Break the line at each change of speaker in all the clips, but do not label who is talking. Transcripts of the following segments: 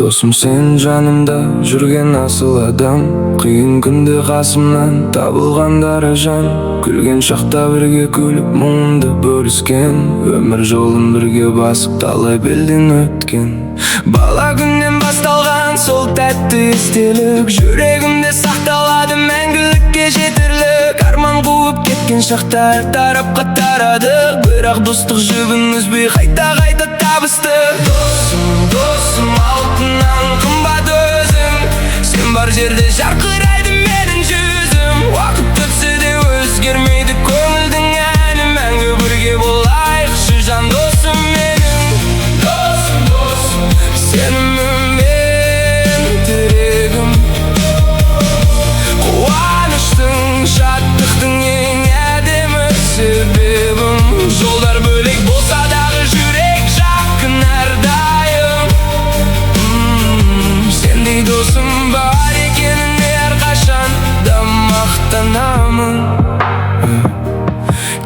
Досым, сен жанымда жүрген асыл адам, қиын күнде қасымнан табылғандары жан. Күлген шақта бірге күліп мұңымды бөліскен, өмір жолын бірге басып талай белден өткен. Бала күннен басталған сол тәтті естелік жүрегімде сақталады мәңгілікке жетерлік. Арман қуып кеткен шақтар тарапқа тарадық, бірақ достық жібін үзбей қайта табысты. Досым, алтыннан қымбат өзің, сен бар жерде жарқырайды менің жүзім. Уақыт өтсе де өзгермейді көңілдің әні, мәңгі бірге болайықшы жан досым менің. Досым, сенімім мен тірегім, қуаныштың, шаттықтың ең әдемі себебім. Жолдар бөлек болса дағы жүрек жақын әрдайым. Сендей досым бар екеніне әрқашан да мақтанамын.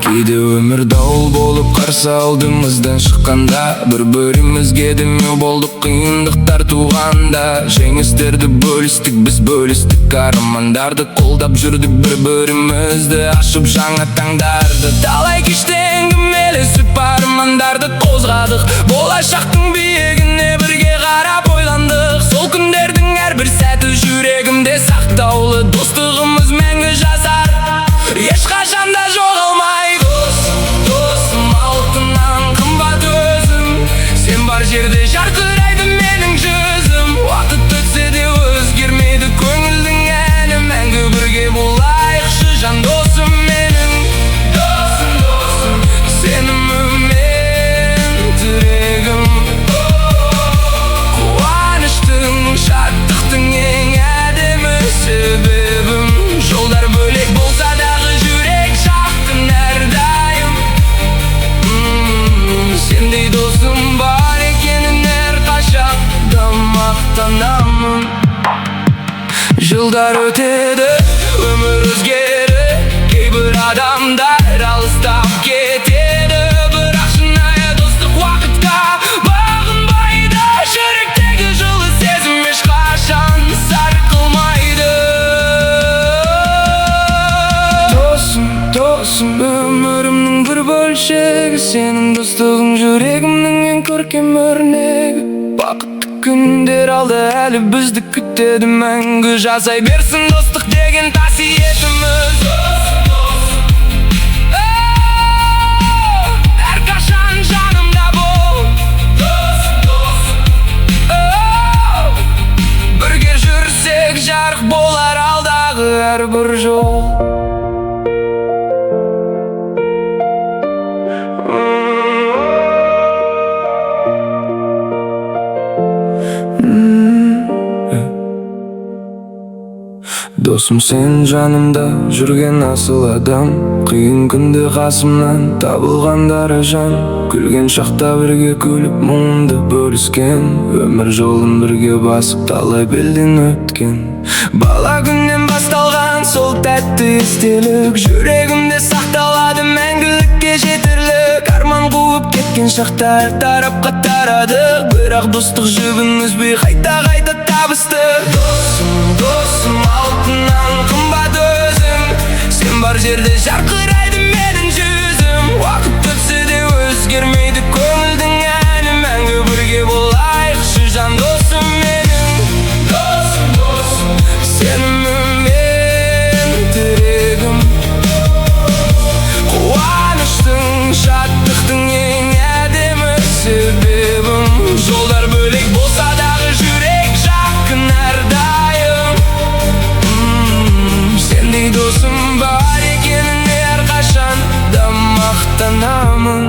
Кейде өмір дауыл болып қарсы алдымыздан шыққанда, бір-бірімізге демеу болдық қиындықтар туғанда. Жеңістерді бөлістік, біз бөлістік армандарды, қолдап жүрдік бір-бірімізді, ашып жаңа таңдарды. Талай кеште әңгімелесіп армандарды қозғадық, болашақтың биігіне бірге қарап ойландық. Сол күндердің әрбір сәті жүрегімде сақтаулы, достығымыз мәңгі жасар, ешқашан да жоғалмай. Досым, алтыннан қымбат өзің, сен бар жерде жарқырайды менің жүзім. Уақыт өтсе де өзгермейді көңілдің әні, мәңгі бірге болайықшы жан досым менің. Досым, сенімім мен тірегім, қуаныштың, шаттықтың ең әдемі себебім. Жолдар бөлек болса дағы жүрек жақын әрдайым. Сендей досым бар екенін әрқашан да мақтанамын. Жылдар өтеді, өмір өзгеріп, кейбір адамдар алыстап кетеді, бірақ шынайы достық уақытқа бағынбайды. Жүректегі жылы сезім ешқашан сарқылмайды. Досым, өмірімнің бір бөлшегі, сенің достығың жүрегімнің ең көркем өрнегі. Бақытты күндер алда әлі бізді күтеді, мәңгі жасай берсін достық деген қасиетіміз. Әрқашан жанымда бол, бірге жүрсек жарық болар алдағы әрбір жол. Досым, сен жанымда жүрген асыл адам, қиын күнде қасымнан табылғандары жан. Күлген шақта бірге күліп мұңымды бөліскен, өмір жолын бірге басып талай белден өткен. Бала күннен басталған сол тәтті естелік жүрегімде сақталады мәңгілікке жетерлік. Арман қуып кеткен шақтар тарапқа тарадық, бірақ достық жібін үзбей қайта табысты. Досым, алтыннан қымбат өзің, сен бар жерде жарқырайды менің жүзім. Уақыт өтсе де өзгермейді көңілдің әні, мәңгі бірге болайықшы жан досым менің. Досым, сенімім мен тірегім, қуаныштың, шаттықтың ең әдемі себебім. Жолдар бөлек болса дағы жүрек жақын әрдайым. Сендей досым бар екеніне әрқашан да мақтанамын.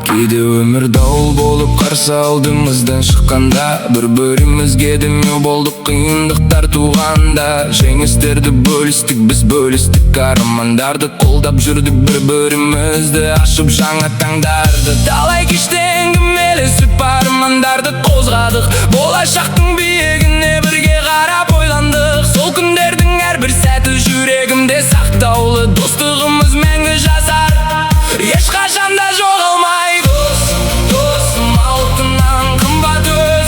Кейде өмір дауыл болып қарсы алдымыздан шыққанда, бір-бірімізге демеу болдық қиындықтар туғанда. Жеңістерді бөлістік, біз бөлістік армандарды, қолдап жүрдік бір-бірімізді, ашып жаңа таңдарды. Талай кеште әңгімелесіп армандарды қозғадық, болашақтың биігіне бірге қарап ойландық. Сол күндердің әрбір сәті жүрегімде сақтаулы, достығымыз мәңгі жасар, ешқашан да жоғалмай. Досым, алтыннан қымбат өзің,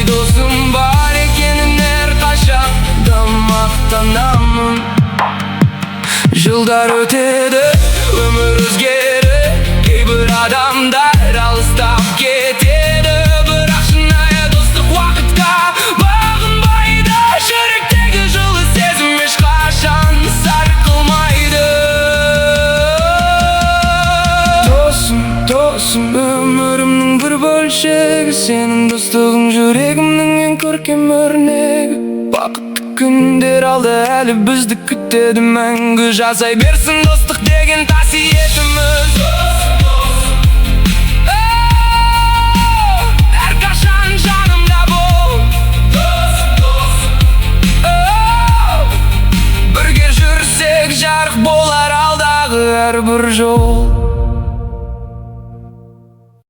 досым бар екенін әрқашан да мақтанамын. Жылдар өтеді, өмір өзгеріп, кейбір адамдар алыстап кетеді, бірақ шынайы достық уақытқа бағынбайды. Жүректегі жылы сезім ешқашан сарқылмайды. Досым, өмірімнің бір бөлшегі, сенің достығың жүрегімнің ең көркем өрнегі. Бақытты күндер алда әлі бізді күтеді мәңгі, жасай берсін достық деген қасиетіміз. Әрқашан жанымда бол, бірге жүрсек жарық болар алдағы әрбір жол.